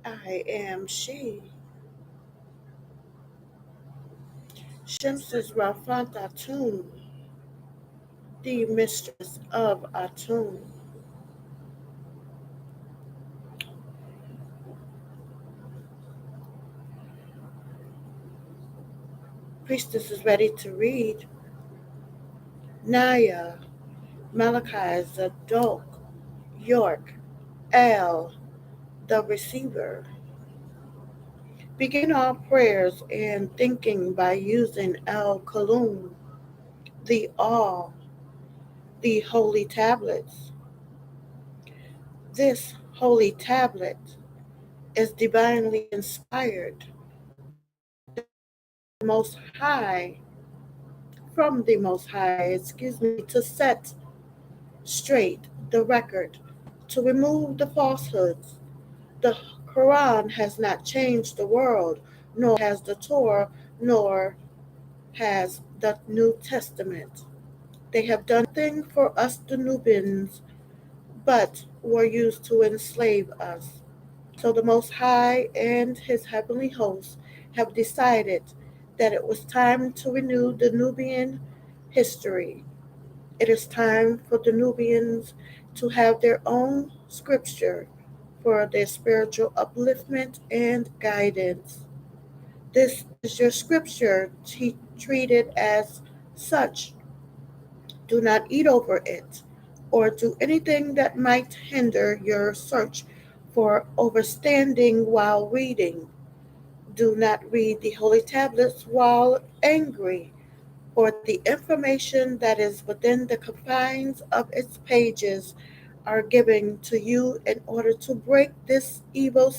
I am she. Shemsus Rafantatun. the mistress of Atum. Priestess is ready to read. Naya, Malachi, Zadok, York, El, the receiver. Begin all prayers and thinking by using El Kalum, the all, the holy tablets. This holy tablet is divinely inspired the Most High, from the Most High, to set straight the record, to remove the falsehoods. The Quran has not changed the world, nor has the Torah, nor has the New Testament. They have done nothing for us, the Nubians, but were used to enslave us. So the Most High and his heavenly hosts have decided that it was time to renew the Nubian history. It is time for the Nubians to have their own scripture for their spiritual upliftment and guidance. This is your scripture. Treat it as such. Do not eat over it or do anything that might hinder your search for overstanding while reading. Do not read the holy tablets while angry, for the information that is within the confines of its pages are given to you in order to break this evil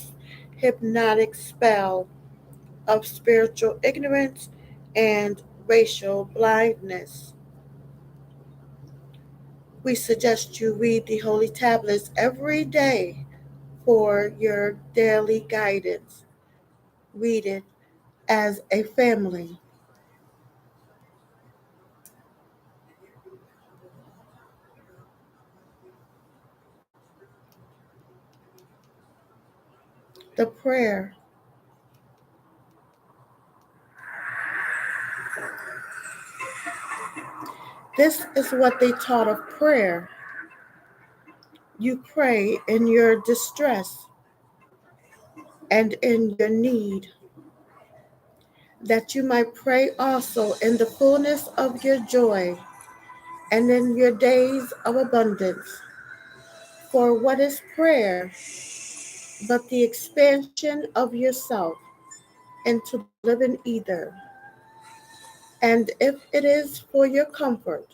hypnotic spell of spiritual ignorance and racial blindness. We suggest you read the holy tablets every day for your daily guidance. Read it as a family. The prayer. This is what they taught of prayer. You pray in your distress and in your need, that you might pray also in the fullness of your joy and in your days of abundance. For what is prayer but the expansion of yourself into the living ether? And if it is for your comfort,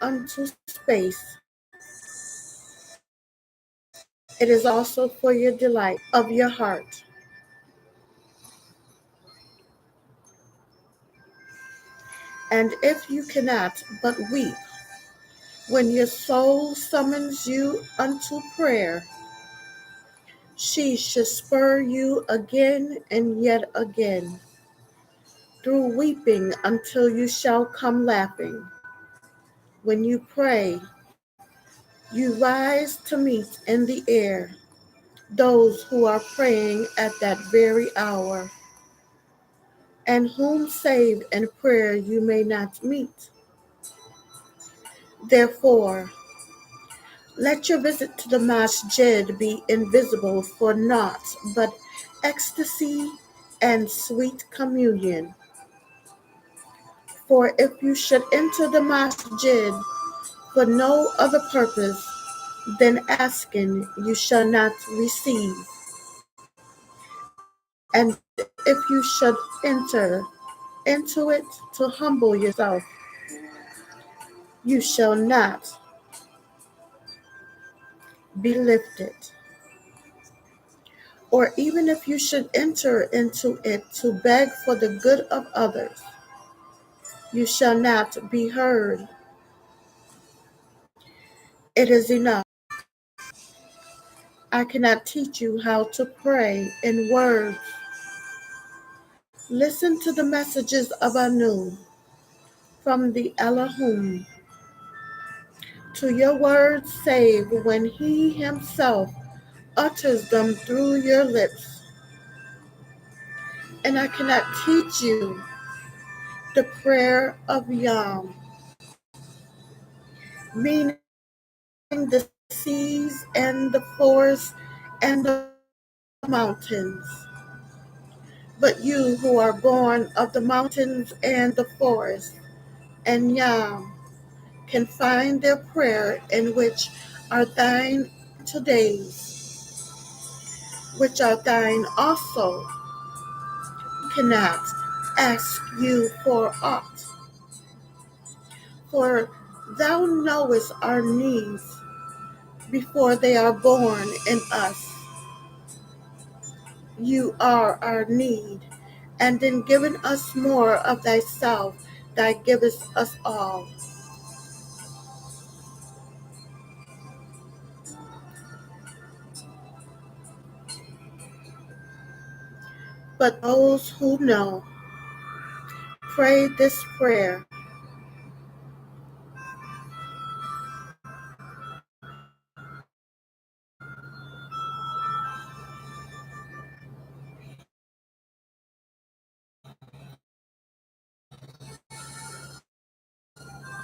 unto space, it is also for your delight of your heart. And if you cannot but weep when your soul summons you unto prayer, she should spur you again and yet again, through weeping until you shall come laughing. When you pray, you rise to meet in the air those who are praying at that very hour, and whom save in prayer you may not meet. Therefore, let your visit to the masjid be invisible for naught but ecstasy and sweet communion. For if you should enter the masjid for no other purpose than asking, you shall not receive. And if you should enter into it to humble yourself, you shall not be lifted. Or even if you should enter into it to beg for the good of others, you shall not be heard. It is enough. I cannot teach you how to pray in words. Listen to the messages of Anu from the Elohim, to your words save when he himself utters them through your lips. And I cannot teach you the prayer of Yam, meaning the seas and the forests and the mountains. But you who are born of the mountains and the forest and Yam can find their prayer in which are thine today's, which are thine also, cannot ask you for aught. For thou knowest our needs before they are born in us. You are our need, and in giving us more of thyself, thou givest us all. But those who know, pray this prayer.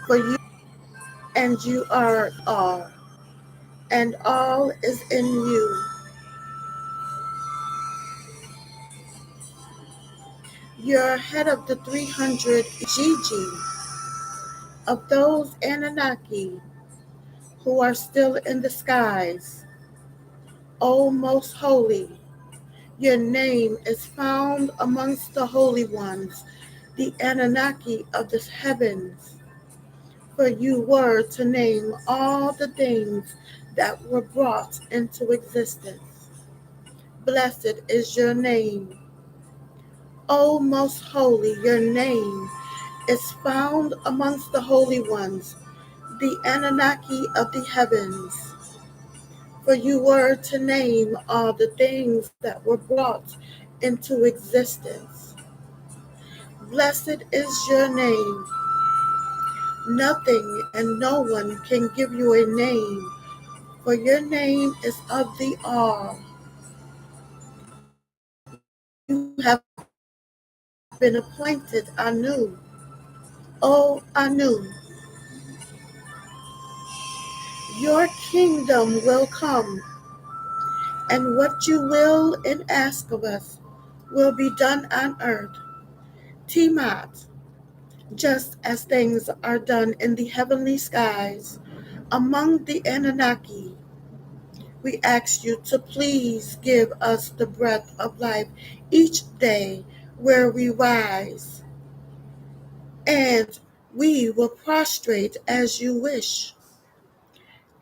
For you and you are all, and all is in you. You're head of the 300 Gigi of those Anunnaki who are still in the skies. O most holy, your name is found amongst the holy ones, the Anunnaki of the heavens. For you were to name all the things that were brought into existence. Blessed is your name. O most holy, your name is found amongst the holy ones, the Anunnaki of the heavens. For you were to name all the things that were brought into existence. Blessed is your name. Nothing and no one can give you a name, for your name is of the all. You have been appointed Anu. O Anu, your kingdom will come, and what you will and ask of us will be done on earth. Tiamat, just as things are done in the heavenly skies among the Anunnaki. We ask you to please give us the breath of life each day where we rise, and we will prostrate as you wish.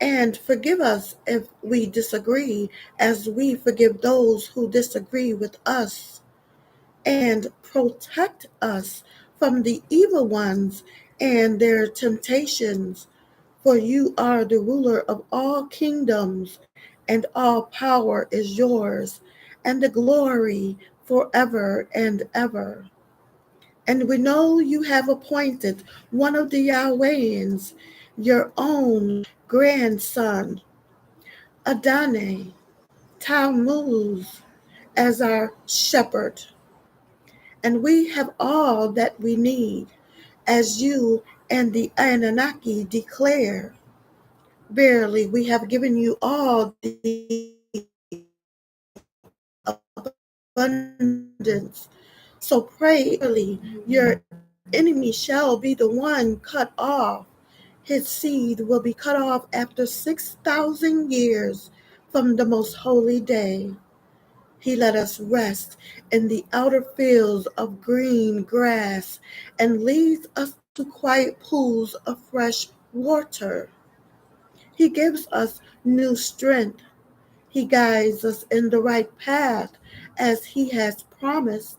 And forgive us if we disagree, as we forgive those who disagree with us. And protect us from the evil ones and their temptations. For you are the ruler of all kingdoms, and all power is yours, and the glory forever and ever. And we know you have appointed one of the Yahwehans, your own grandson, Adonai, Tammuz, as our shepherd. And we have all that we need, as you and the Anunnaki declare. Verily, we have given you all the abundance. So pray early, your enemy shall be the one cut off. His seed will be cut off after 6,000 years from the most holy day. He let us rest in the outer fields of green grass and leads us to quiet pools of fresh water. He gives us new strength. He guides us in the right path as He has promised.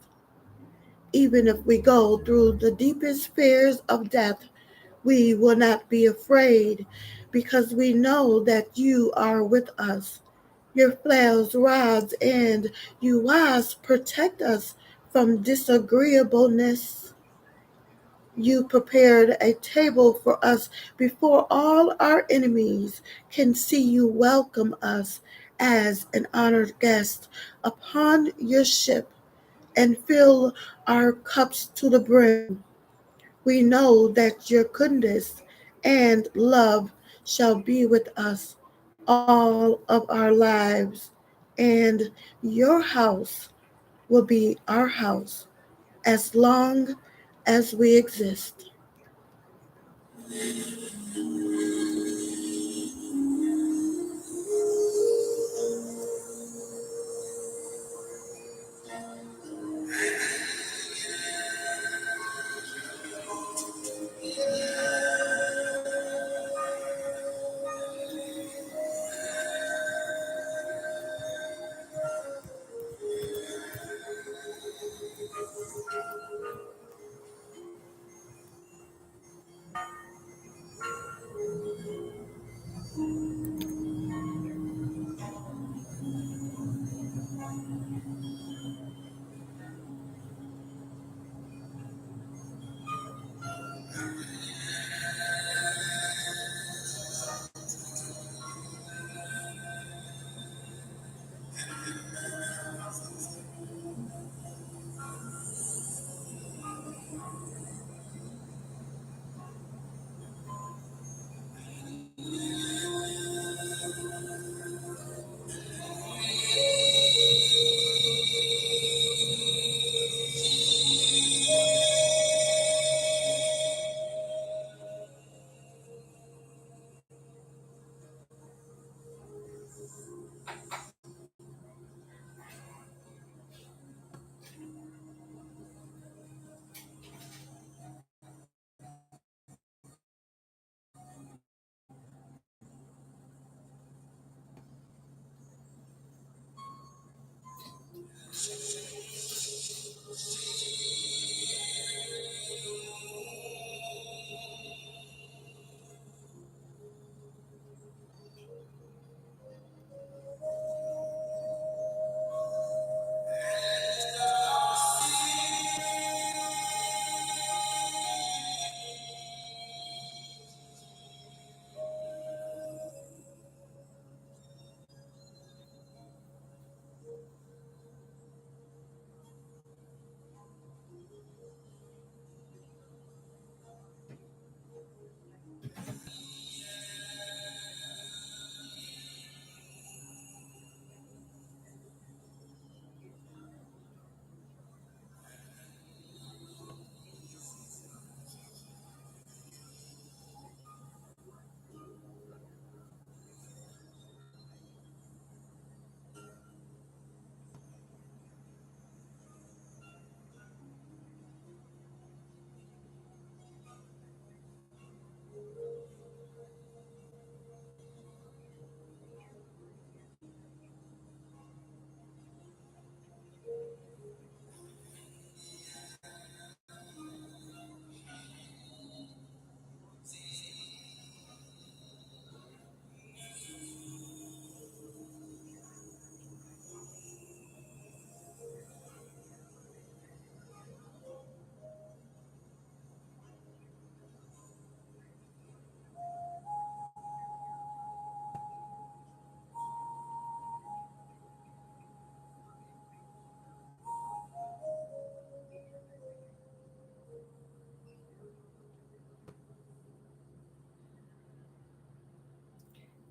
Even if we go through the deepest fears of death, we will not be afraid because we know that you are with us. Your flails, rods, and you wise protect us from disagreeableness. You prepared a table for us before all our enemies can see you welcome us as an honored guest upon your ship and fill our cups to the brim. We know that your goodness and love shall be with us all of our lives, and your house will be our house as long as we exist.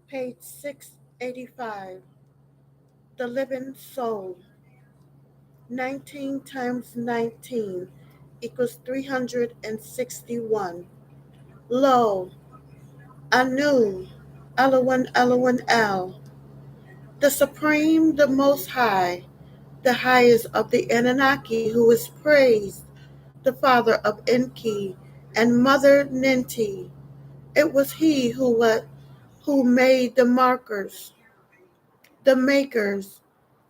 Page 685. The living soul. 19 times 19 equals 361. Lo, Anu, Elohim, Elohim, El, the Supreme, the Most High, the highest of the Anunnaki, who is praised, the father of Enki and mother Ninti. It was he who made the markers, the makers,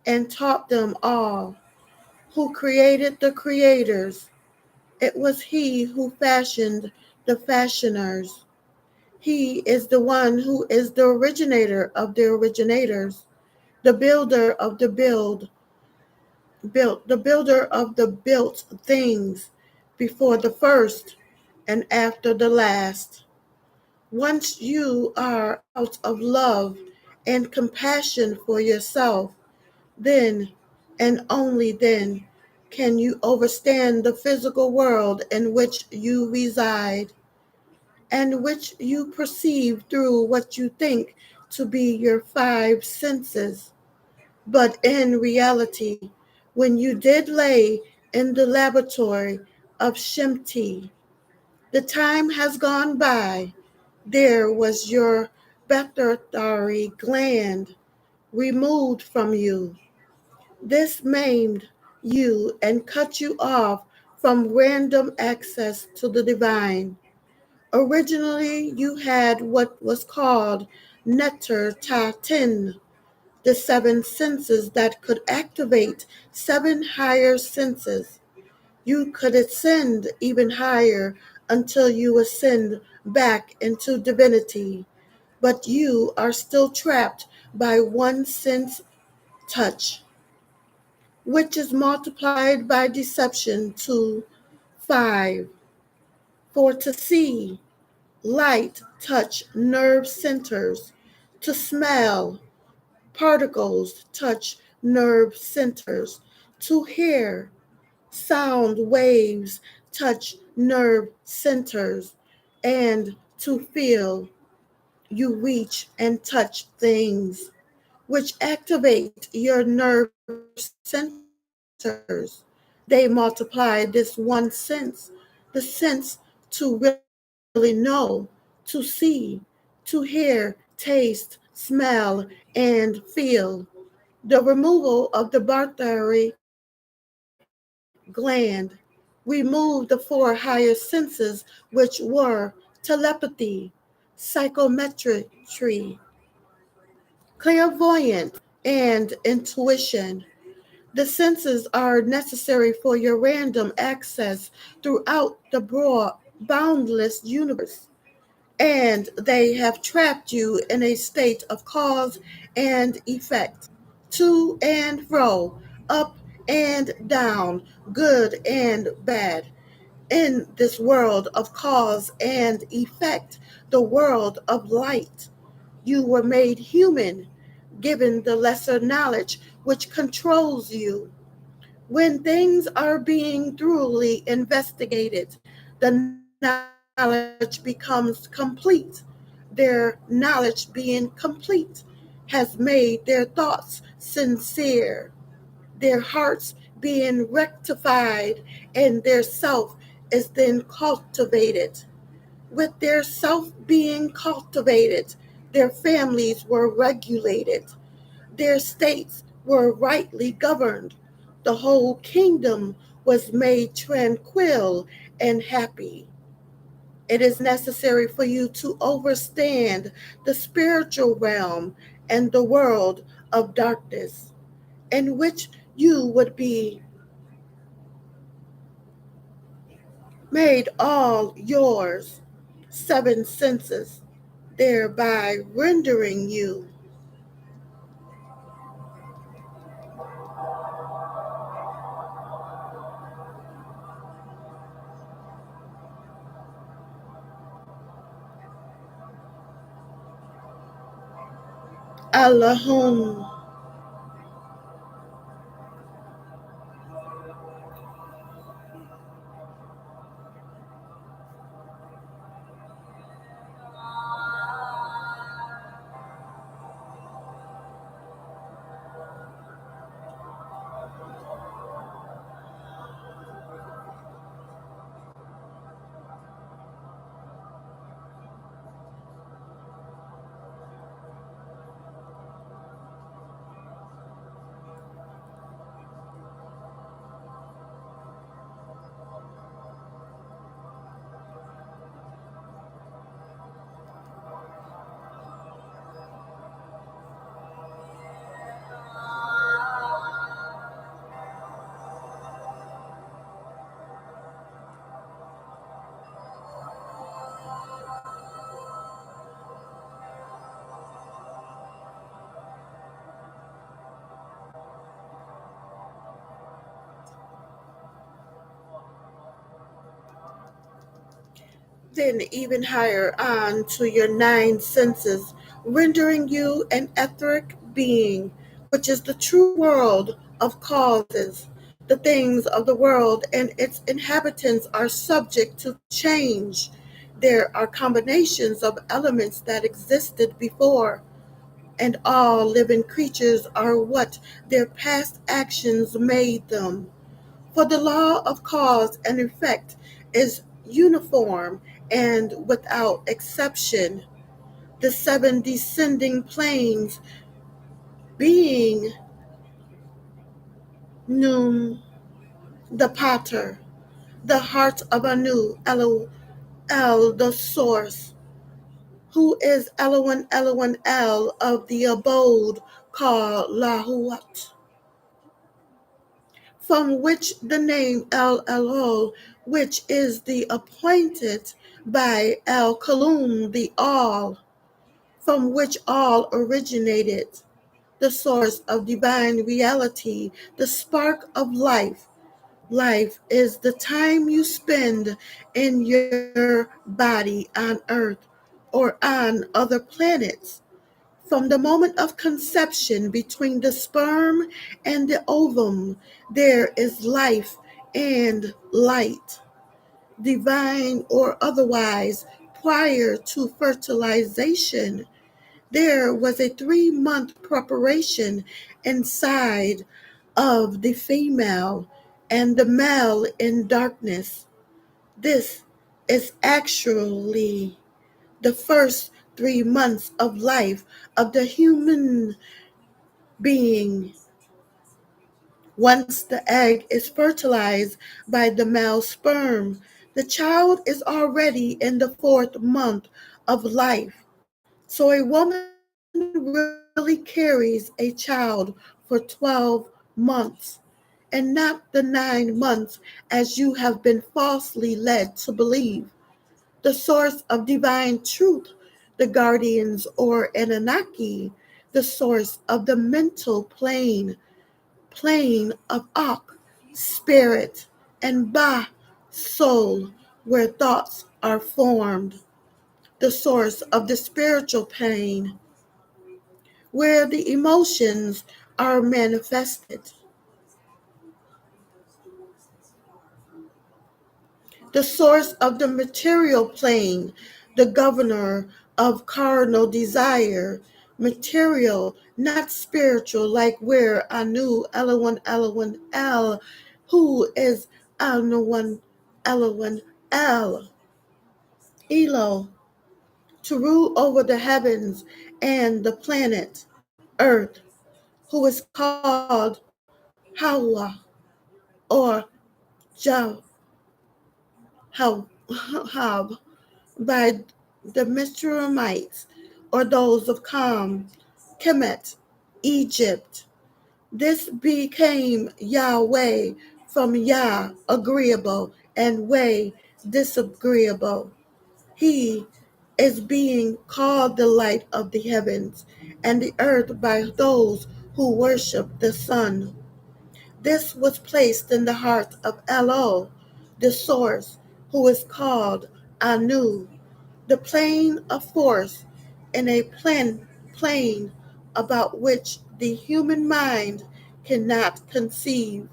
and taught them all, who created the creators. It was he who fashioned the fashioners. He is the one who is the originator of the originators, the builder of the built, the builder of the built things, before the first and after the last. Once you are out of love and compassion for yourself, then and only then can you overstand the physical world in which you reside. and which you perceive through what you think to be your five senses. But in reality, when you did lay in the laboratory of Shimti, the time has gone by. There was your pituitary gland removed from you. This maimed you and cut you off from random access to the divine. Originally, you had what was called netter tatin, the seven senses that could activate seven higher senses. You could ascend even higher until you ascend back into divinity, but you are still trapped by one sense, touch, which is multiplied by deception to 5. For to see, light, touch, nerve centers; to smell, particles, touch, nerve centers; to hear, sound waves, touch, nerve centers; and to feel, you reach and touch things, which activate your nerve centers. They multiply this one sense, the sense to really know, to see, to hear, taste, smell, and feel. The removal of the Bartholin gland removed the four higher senses, which were telepathy, psychometry, clairvoyance, and intuition. The senses are necessary for your random access throughout the broad, boundless universe, and they have trapped you in a state of cause and effect, to and fro, up and down, good and bad. In this world of cause and effect, the world of light, you were made human, given the lesser knowledge which controls you. When things are being thoroughly investigated, the knowledge becomes complete. Their knowledge being complete has made their thoughts sincere, their hearts being rectified, and their self is then cultivated. With their self being cultivated, their families were regulated, their states were rightly governed, the whole kingdom was made tranquil and happy. It is necessary for you to overstand the spiritual realm and the world of darkness, in which you would be made all yours, seven senses, thereby rendering you Allahum. Then even higher on to your nine senses, rendering you an etheric being, which is the true world of causes. The things of the world and its inhabitants are subject to change. There are combinations of elements that existed before, and all living creatures are what their past actions made them. For the law of cause and effect is uniform and without exception. The seven descending planes being Num, the potter, the heart of Anu, El, the source, who is Elon El of the abode called Lahuat, from which the name El Elul, which is the appointed by El Kalum, the all, from which all originated, the source of divine reality, the spark of life. Life is the time you spend in your body on earth or on other planets. From the moment of conception between the sperm and the ovum, there is life and light, divine or otherwise, prior to fertilization. There was a 3-month preparation inside of the female and the male in darkness. This is actually the first 3 months of life of the human being. Once the egg is fertilized by the male sperm, the child is already in the 4th month of life. So a woman really carries a child for 12 months and not the 9 months as you have been falsely led to believe. The source of divine truth, the guardians or Anunnaki, the source of the mental plane of Ak, spirit, and Ba, soul, where thoughts are formed, the source of the spiritual plane, where the emotions are manifested, the source of the material plane, the governor of carnal desire, material, not spiritual, like where Anu, Elon, El, who is Anu, Elon, El, Elo, to rule over the heavens and the planet, earth, who is called Hawa or Jah, Hab, by the Mizraimites or those of Kemet, Egypt. This became Yahweh from Yah, agreeable, and Way, disagreeable. He is being called the light of the heavens and the earth by those who worship the sun. This was placed in the heart of Elul, the source, who is called Anu, the plane of force, in a plane about which the human mind cannot conceive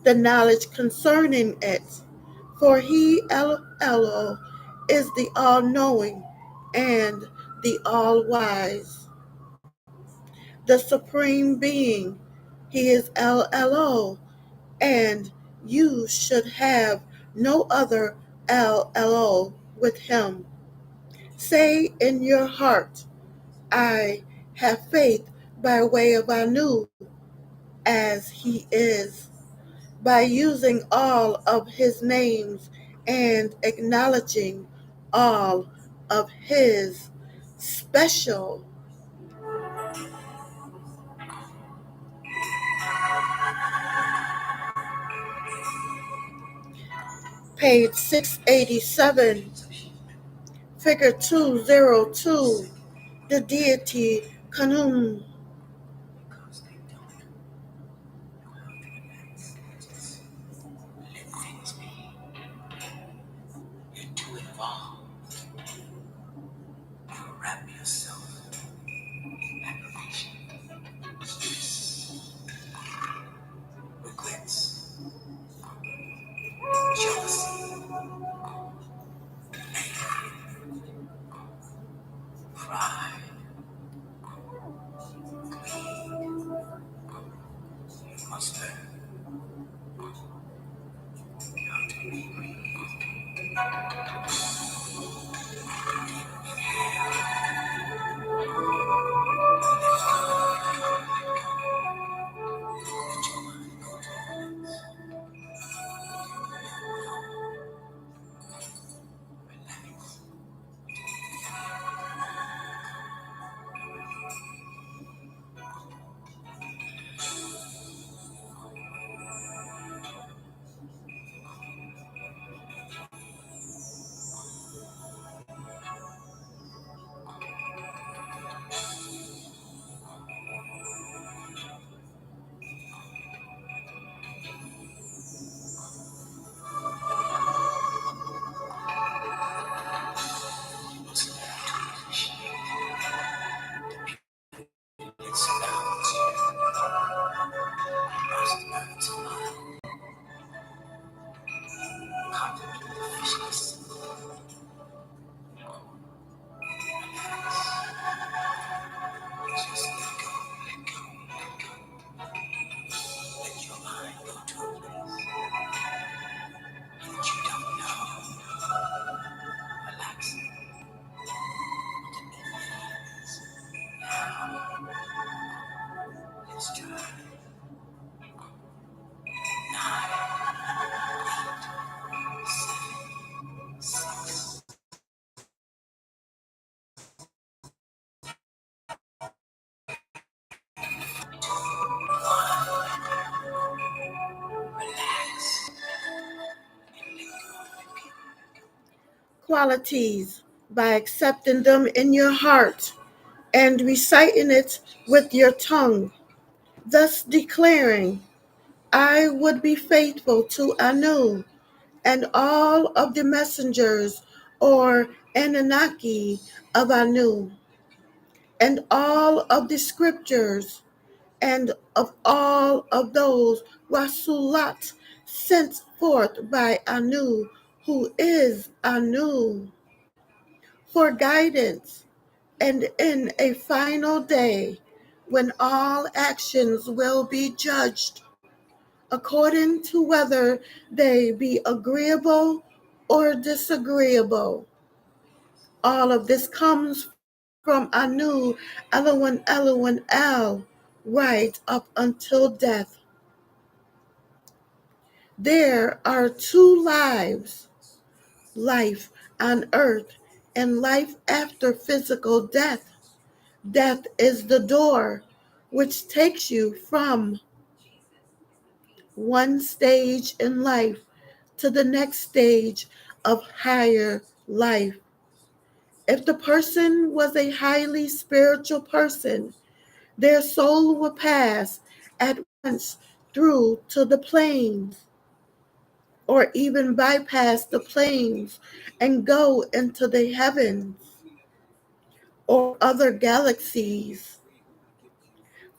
the knowledge concerning it. For he, Elul, is the all-knowing and the all-wise, the supreme being. He is El, and you should have no other El with him. Say in your heart, I have faith by way of Anu, as he is, by using all of his names and acknowledging all of his special. Page 687, figure 202, the deity Kanum. Jealousy, Qualities by accepting them in your heart and reciting it with your tongue, thus declaring, I would be faithful to Anu and all of the messengers or Anunnaki of Anu, and all of the scriptures, and of all of those Rasulat sent forth by Anu, who is Anu, for guidance, and in a final day when all actions will be judged according to whether they be agreeable or disagreeable. All of this comes from Anu, Elohim, right up until death. There are two lives, life on earth and life after physical death. Death is the door which takes you from one stage in life to the next stage of higher life. If the person was a highly spiritual person, their soul will pass at once through to the planes, or even bypass the planes and go into the heavens or other galaxies,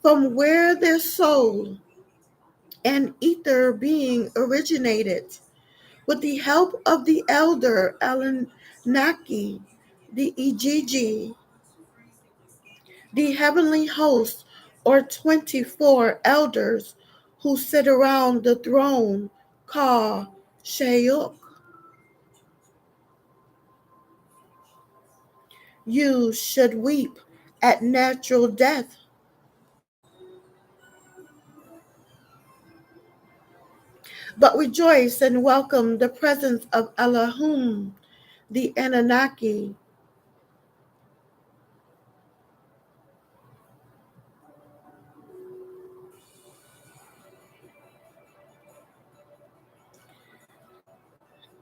from where their soul and ether being originated. With the help of the elder Anunnaki, the Igigi, the heavenly host, or 24 elders who sit around the throne called Shayuk, you should weep at natural death, but rejoice and welcome the presence of Elohim, the Anunnaki.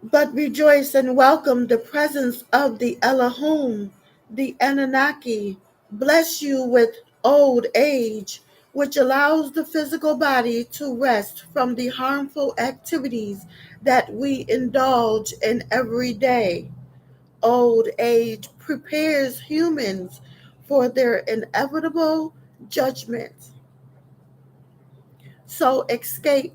But rejoice and welcome the presence of the Elohim, the Anunnaki. Bless you with old age, which allows the physical body to rest from the harmful activities that we indulge in every day. Old age prepares humans for their inevitable judgment. So escape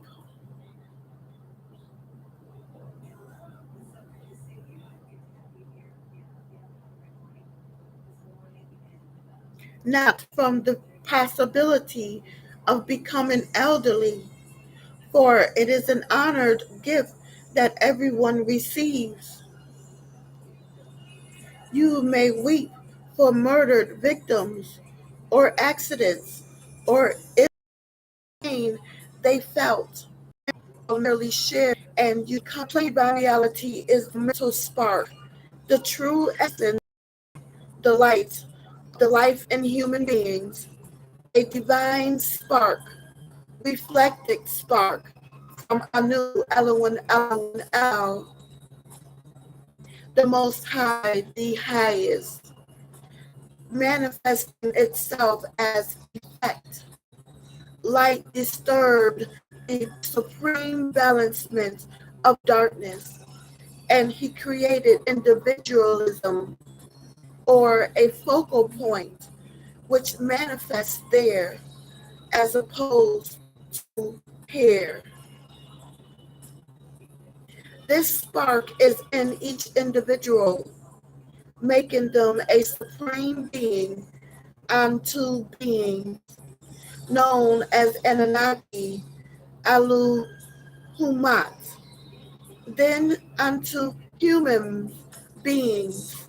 not from the possibility of becoming elderly, for it is an honored gift that everyone receives. You may weep for murdered victims or accidents or ill pain they felt or merely shared, and you complain about reality is the mental spark, the true essence, the light, the life in human beings, a divine spark, reflected spark from Anu Elohim Elohim El, the Most High, the highest, manifesting itself as effect. Light disturbed the supreme balancement of darkness, and he created individualism, or a focal point, which manifests there as opposed to here. This spark is in each individual, making them a supreme being unto beings known as Anunnaki, Alu Humat, then unto human beings,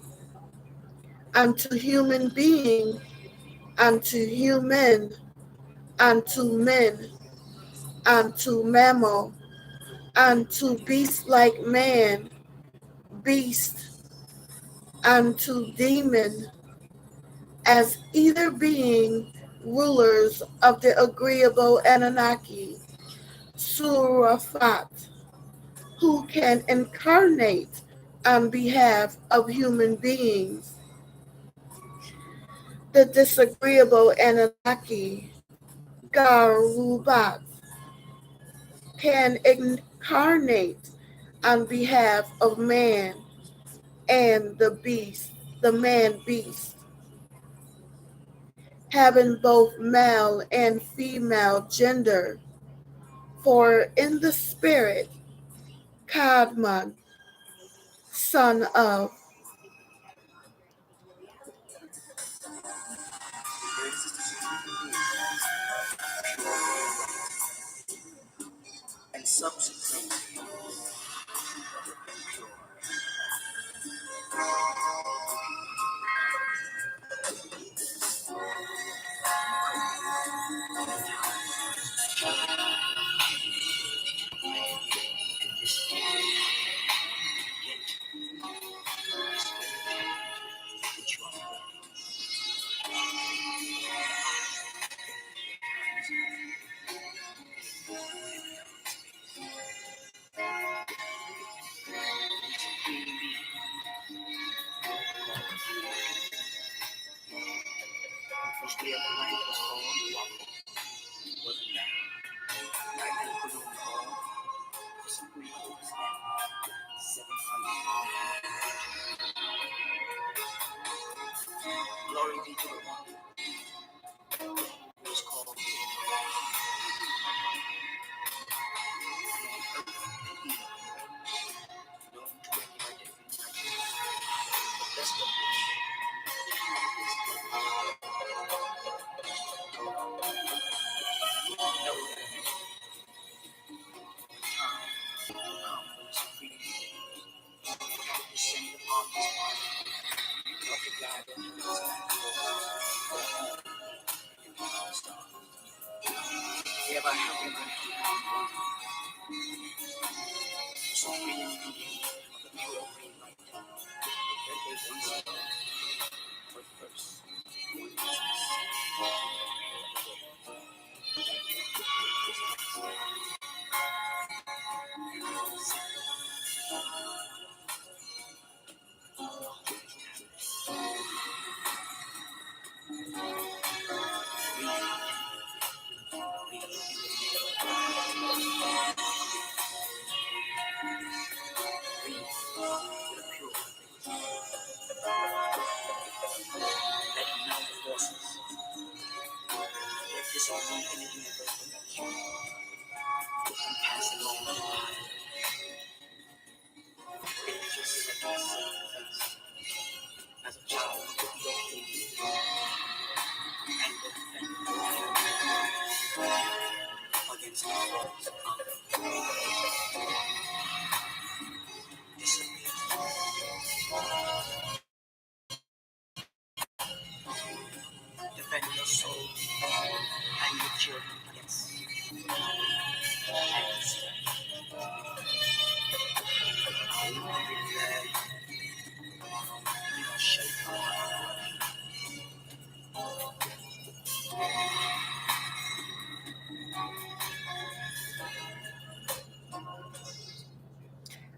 unto human being, unto human, unto men, unto mammal, unto beast like man, beast, unto demon, as either being rulers of the agreeable Anunnaki, Surafat, who can incarnate on behalf of human beings. The disagreeable Anunnaki, Garubat, can incarnate on behalf of man and the beast, the man beast, having both male and female gender. For in the spirit, Kadmon, son of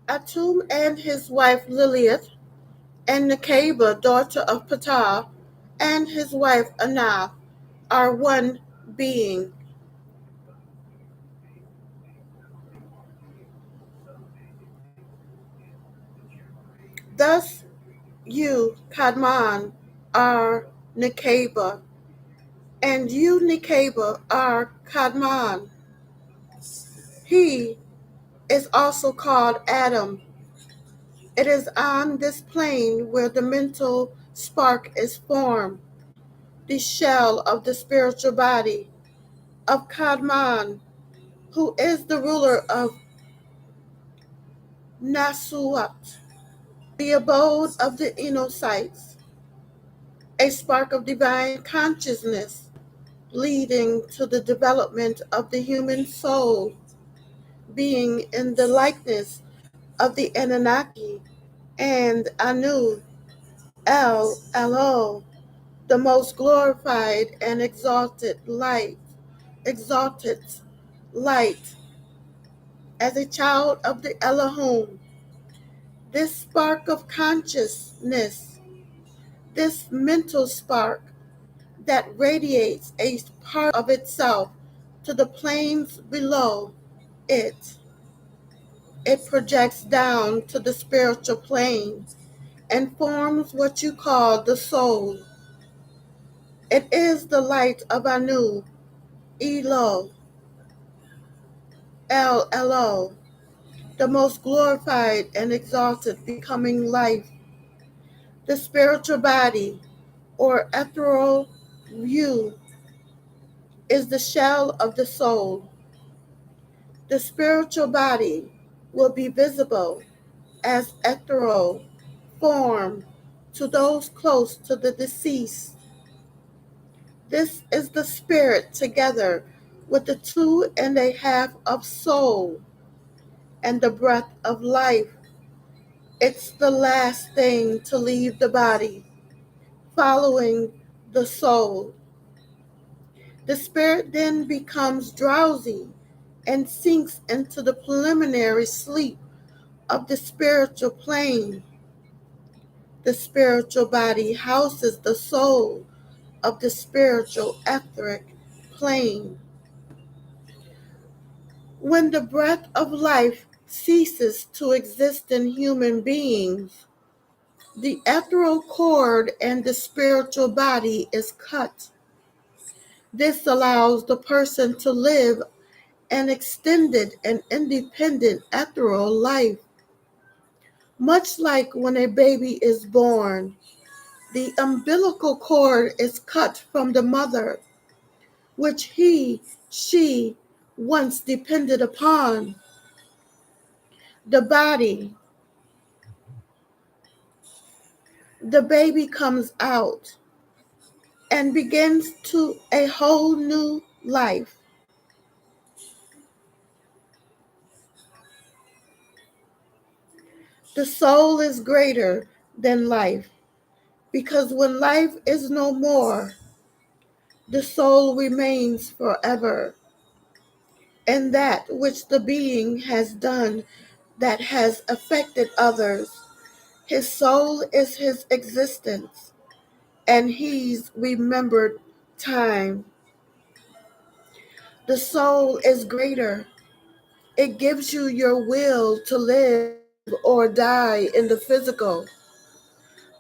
Atum and his wife Lilith, and Nekeba, daughter of Ptah, and his wife Anath, are one being. Thus you, Kadmon, are Nekeba, and you, Nekeba, are Kadmon. He is also called Adam. It is on this plane where the mental spark is formed, the shell of the spiritual body of Kadmon, who is the ruler of Nasuat, the abode of the Enosites, a spark of divine consciousness leading to the development of the human soul, being in the likeness of the Anunnaki and Anu, El, the most glorified and exalted light, as a child of the Elohim. This spark of consciousness, this mental spark that radiates a part of itself to the planes below it, it projects down to the spiritual plane and forms what you call the soul. It is the light of Anu, Elo, El, the most glorified and exalted becoming life. The spiritual body, or ethereal view, is the shell of the soul. The spiritual body will be visible as ethereal form to those close to the deceased. This is the spirit together with the 2.5 of soul and the breath of life. It's the last thing to leave the body, following the soul. The spirit then becomes drowsy and sinks into the preliminary sleep of the spiritual plane. The spiritual body houses the soul of the spiritual etheric plane. When the breath of life ceases to exist in human beings, the ethereal cord and the spiritual body is cut. This allows the person to live an extended and independent ethereal life. Much like when a baby is born, the umbilical cord is cut from the mother, which she once depended upon. The body, the baby comes out and begins to a whole new life. The soul is greater than life, because when life is no more, the soul remains forever. And that which the being has done that has affected others, his soul is his existence, and he's remembered time. The soul is greater. It gives you your will to live or die in the physical.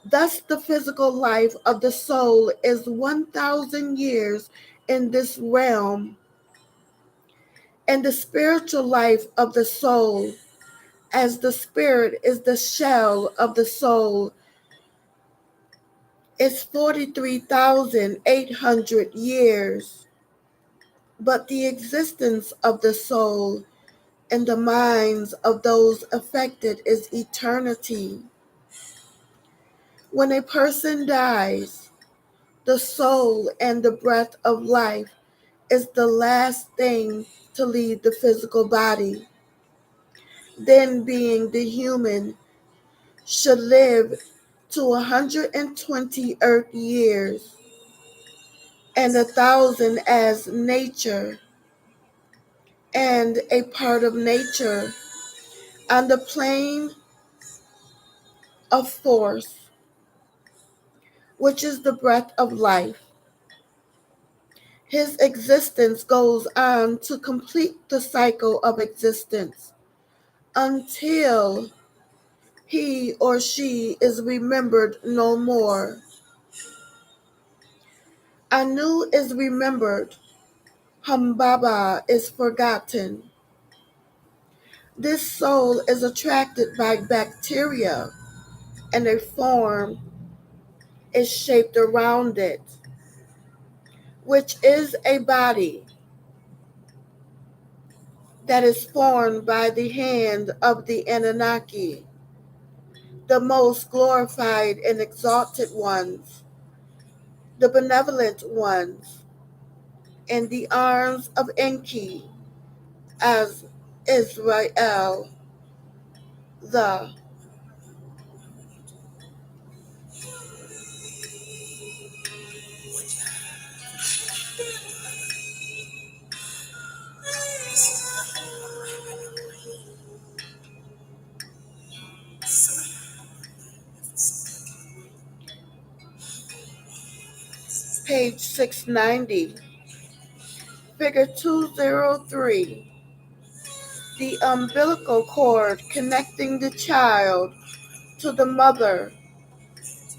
Thus, the physical life of the soul is 1,000 years in this realm, and the spiritual life of the soul, as the spirit is the shell of the soul, is 43,800 years. But the existence of the soul in the minds of those affected is eternity. When a person dies, The soul and the breath of life is the last thing to leave the physical body. Then, being the human should live to 120 earth years and 1,000 as nature and a part of nature on the plane of force, which is the breath of life. His existence goes on to complete the cycle of existence until he or she is remembered no more. Anu is remembered. Humbaba is forgotten. This soul is attracted by bacteria, and a form is shaped around it, which is a body that is formed by the hand of the Anunnaki, the most glorified and exalted ones, the benevolent ones, and the arms of Enki as Israel, the page 690, figure 203. The umbilical cord connecting the child to the mother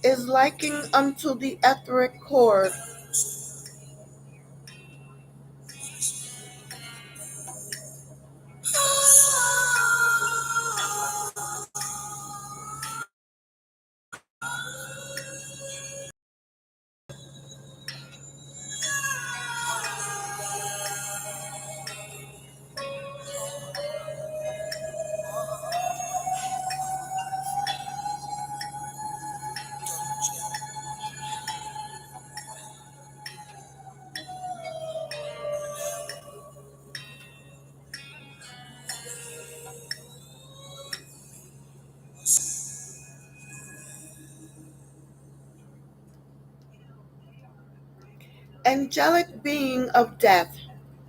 is likened unto the etheric cord. Angelic being of death,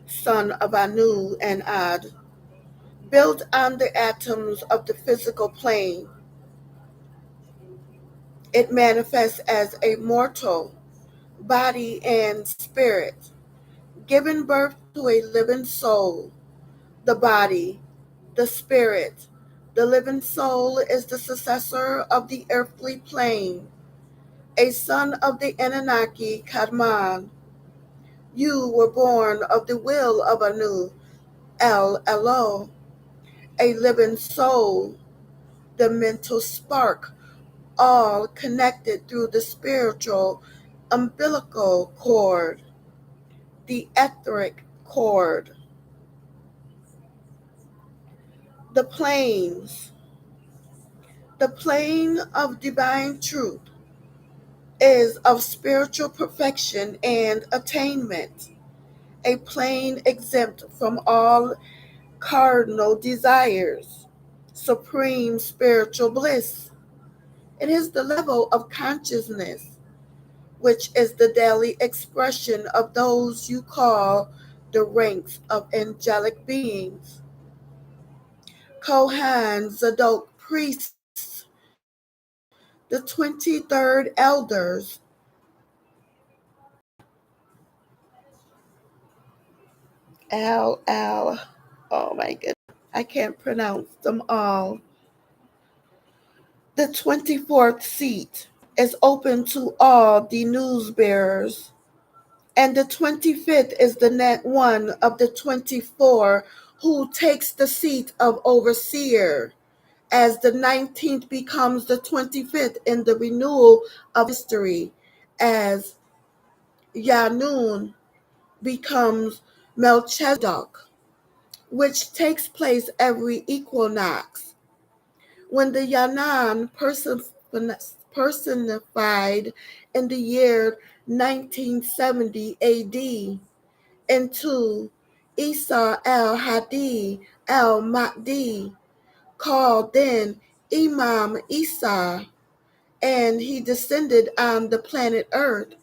son of Anu and Ad, built on the atoms of the physical plane. It manifests as a mortal body and spirit, giving birth to a living soul. The body, the spirit, the living soul is the successor of the earthly plane, a son of the Anunnaki Kadmon. You were born of the will of Anu El Elo, a living soul, the mental spark, all connected through the spiritual umbilical cord, the etheric cord. The planes, the plane of divine truth is of spiritual perfection and attainment, a plane exempt from all cardinal desires, supreme spiritual bliss. It is the level of consciousness which is the daily expression of those you call the ranks of angelic beings. Kohan Zadok priests, the 23rd elders, Al, oh my goodness, I can't pronounce them all. The 24th seat is open to all the news bearers, and the 25th is the net one of the 24 who takes the seat of overseer, as the 19th becomes the 25th in the renewal of history, as Yanun becomes Melchizedek, which takes place every equinox. When the Yanan personified in the year 1970 AD into Isa al-Hadi al-Mahdi, called then Imam Isa, and he descended on the planet Earth,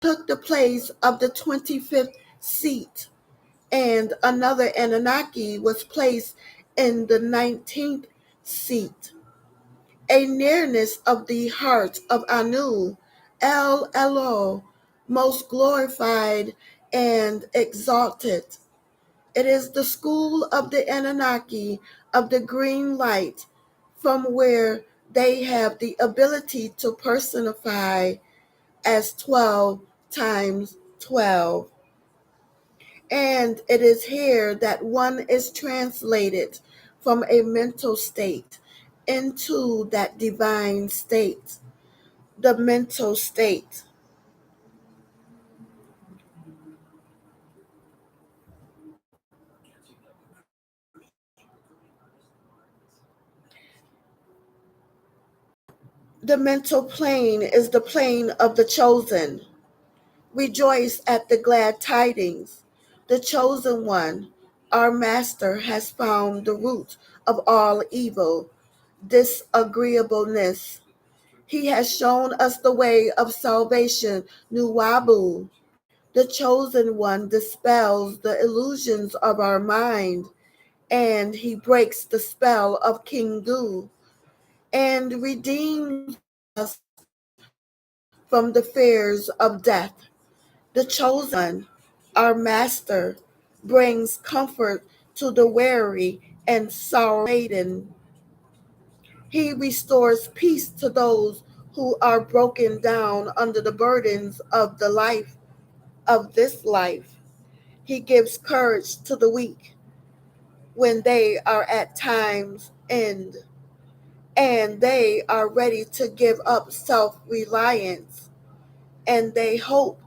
took the place of the 25th seat, and another Anunnaki was placed in the 19th seat. A nearness of the heart of Anu, El Elo, most glorified and exalted. It is the school of the Anunnaki of the green light, from where they have the ability to personify as 12 times 12. And it is here that one is translated from a mental state into that divine state, the mental state. The mental plane is the plane of the chosen. Rejoice at the glad tidings. The chosen one, our master, has found the root of all evil, disagreeableness. He has shown us the way of salvation, Nuwabu. The chosen one dispels the illusions of our mind, and he breaks the spell of King Du, and redeems us from the fears of death. The chosen one, our master, brings comfort to the weary and sorrow laden. He restores peace to those who are broken down under the burdens of the life of this life. He gives courage to the weak when they are at time's end, and they are ready to give up self-reliance, and they hope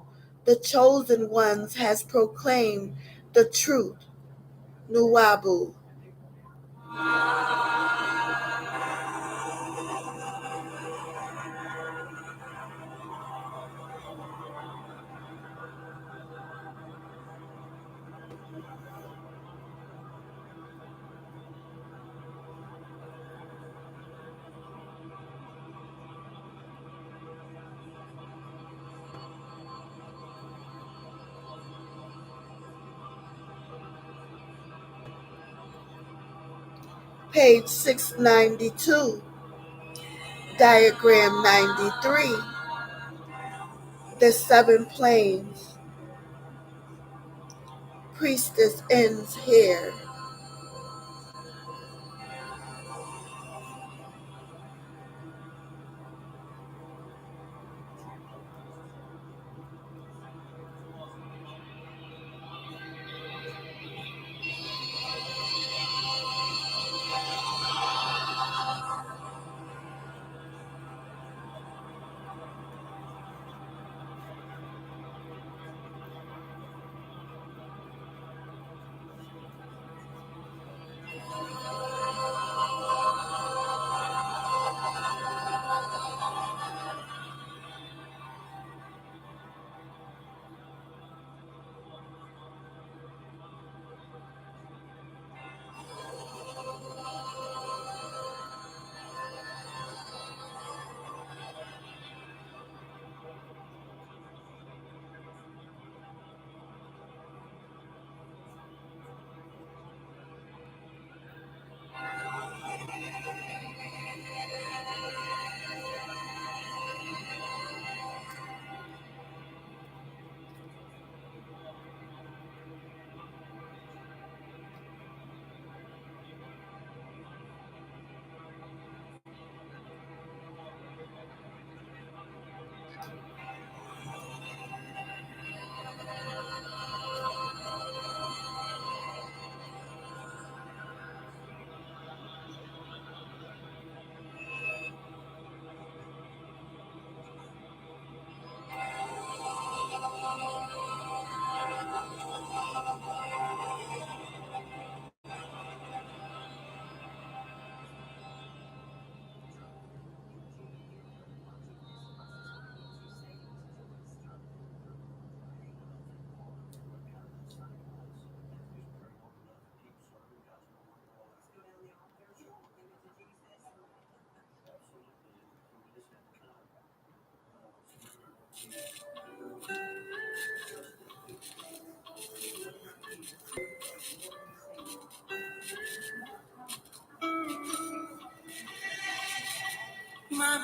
the chosen ones has proclaimed the truth, Nuwabu. Page 692, diagram 93, the seven planes. Priestess ends here.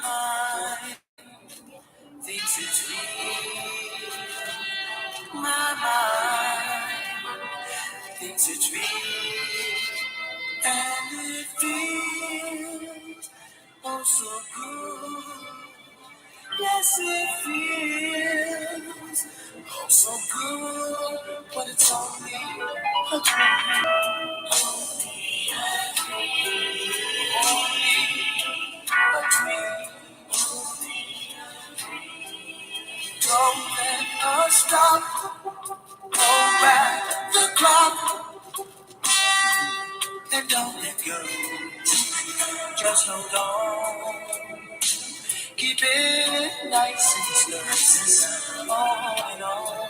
mind thinks it's real. My mind thinks it's real. And it feels oh so good. Yes, it feels oh so good. But it's only a dream. A dream. Don't let us stop. Go back the clock and don't let go. Just hold on. Keep it nice and slow. On and on.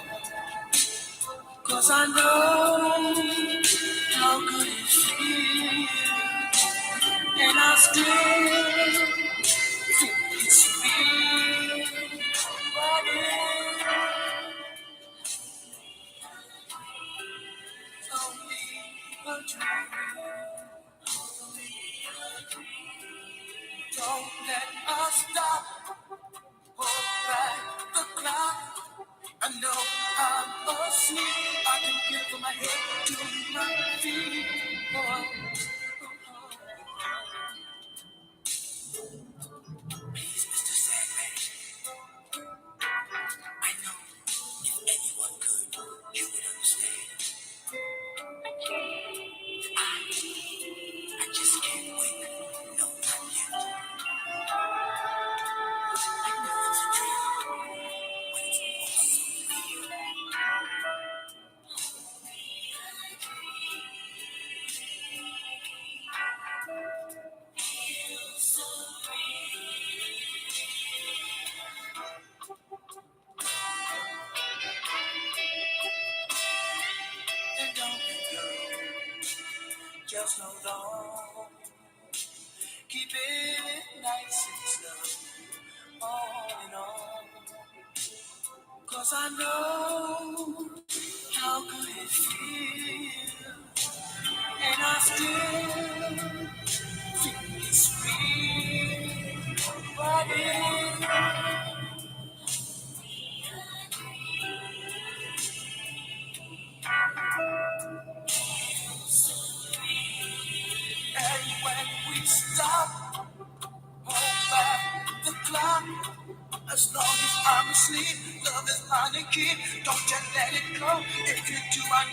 'Cause I know how good it feels. And I still think it's real. But it's only a dream. Don't let us stop. Hold back the clock. I know I'm asleep. I can feel from my head to my feet. Oh, please, Mr. Sandman, I know if anyone could, you would understand. I just can't wait. No, not yet. I know it's a dream, but it's also and don't let go. Just hold on. Keep it nice and slow. On and on. 'Cause I know how good it feels. And I still think it's real. But and when we stop, hold back the clock. As long as I'm asleep, love is mine and keep. Don't you let it go. If you do, I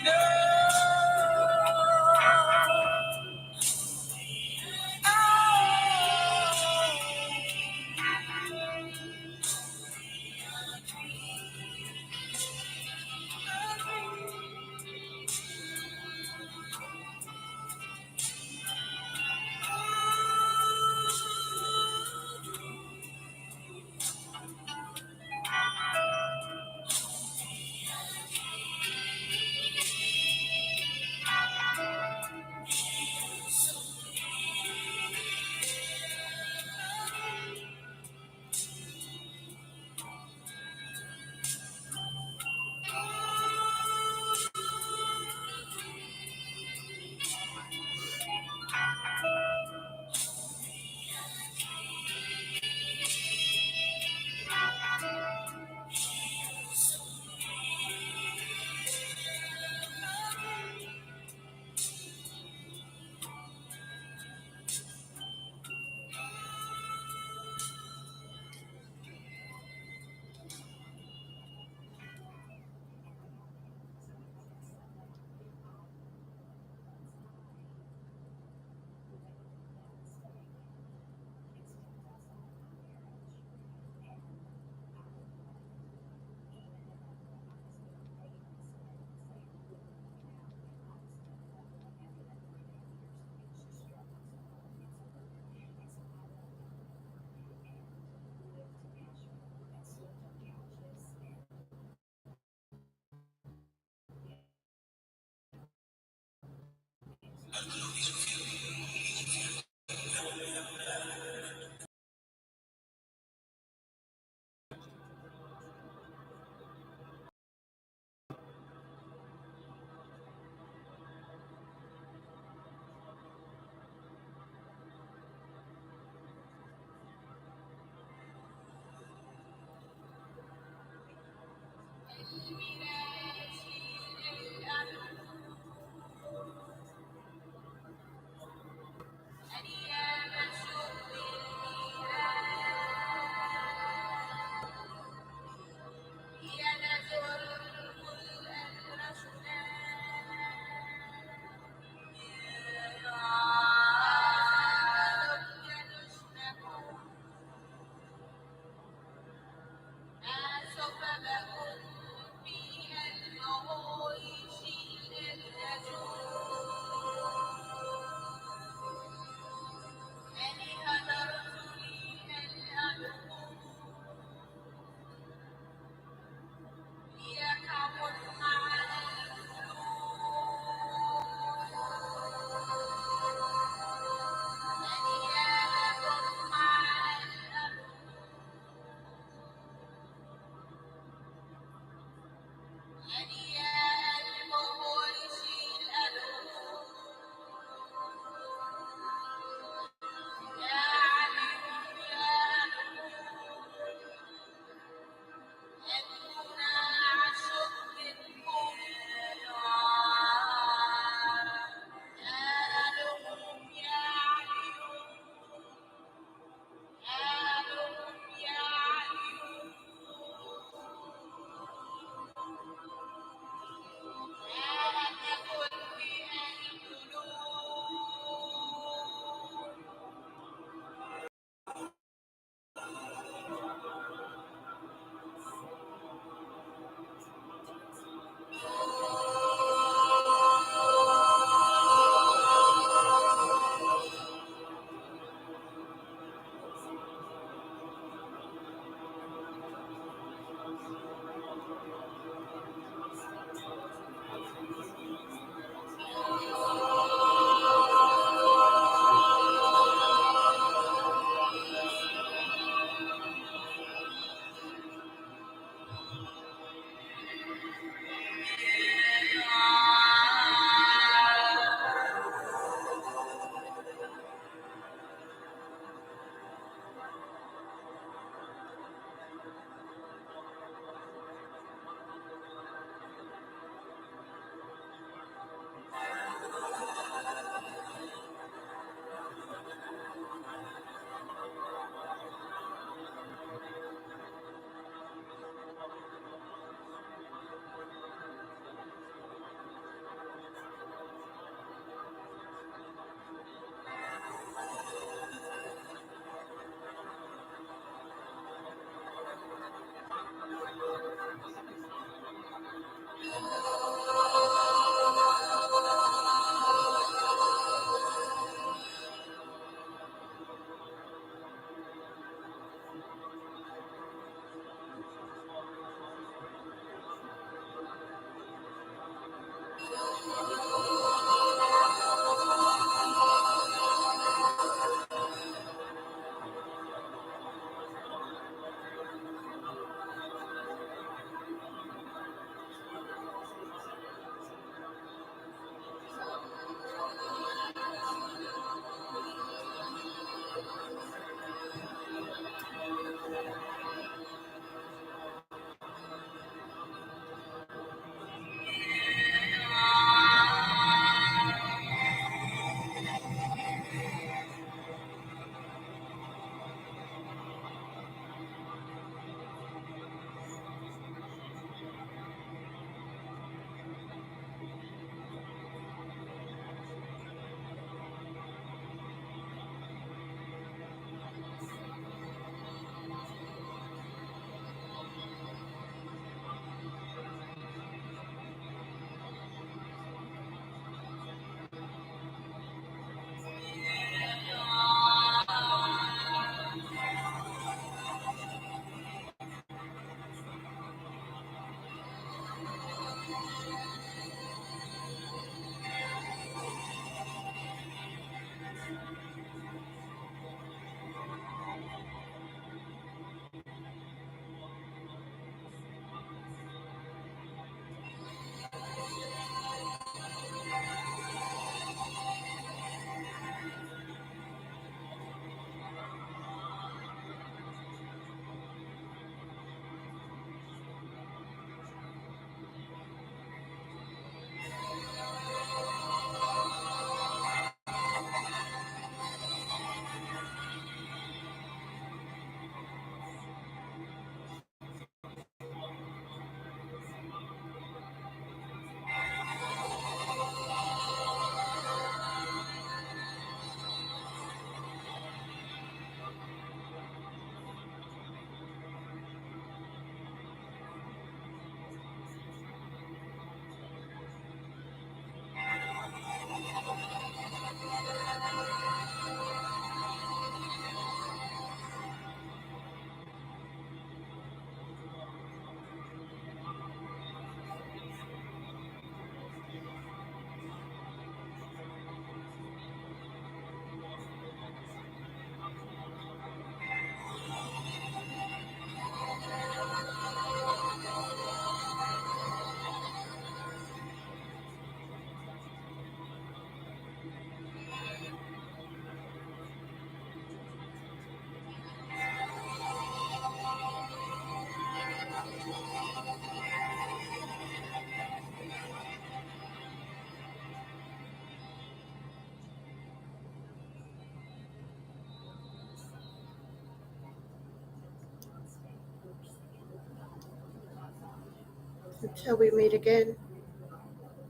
Until we meet again,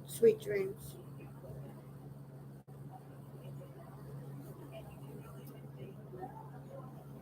sweet dreams.